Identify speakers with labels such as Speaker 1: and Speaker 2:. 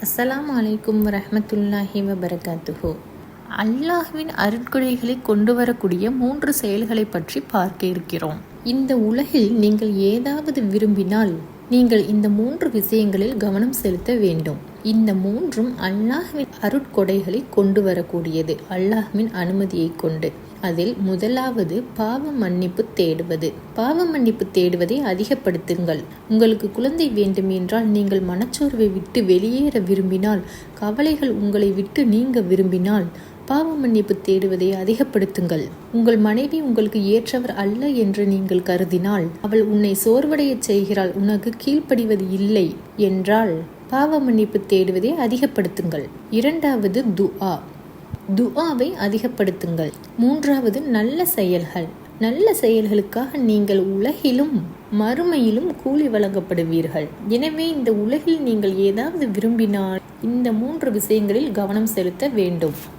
Speaker 1: அஸ்ஸலாமு அலைக்கும் வரஹ்மத்துல்லாஹி வபரகாத்துஹு. அல்லாஹ்வின் அருட்கொடைகளை கொண்டு வரக்கூடிய 3 செயல்களை பற்றி பார்க்க இருக்கிறோம். இந்த உலகில் நீங்கள் ஏதாவது விரும்பினால் நீங்கள் இந்த 3 விஷயங்களில் கவனம் செலுத்த வேண்டும். இந்த 3ம் அல்லாஹ்வின் அருட்கொடைகளை கொண்டு வரக்கூடியது, அல்லாஹ்வின் அனுமதியை கொண்டு. அதில் முதலாவது பாவ மன்னிப்பு தேடுவது. பாவ மன்னிப்பு தேடுவதை அதிகப்படுத்துங்கள். உங்களுக்கு குழந்தை வேண்டும் என்றால், நீங்கள் மனச்சோர்வை விட்டு வெளியேற விரும்பினால், கவலைகள் உங்களை விட்டு நீங்க விரும்பினால், பாவ மன்னிப்பு தேடுவதை அதிகப்படுத்துங்கள். உங்கள் மனைவி உங்களுக்கு ஏற்றவர் அல்ல என்று நீங்கள் கருதினால், அவள் உன்னை சோர்வடைய செய்கிறாள், உனக்கு கீழ்ப்படிவது இல்லை என்றால், பாவ மன்னிப்பு தேடுவதை அதிகப்படுத்துங்கள். இரண்டாவது துஆ. துஆவை அதிகப்படுத்துங்கள். மூன்றாவது நல்ல செயல்கள். நல்ல செயல்களுக்காக நீங்கள் உலகிலும் மறுமையிலும் கூலி வழங்கப்படுவீர்கள். எனவே இந்த உலகில் நீங்கள் ஏதாவது விரும்பினால் இந்த 3 விஷயங்களில் கவனம் செலுத்த வேண்டும்.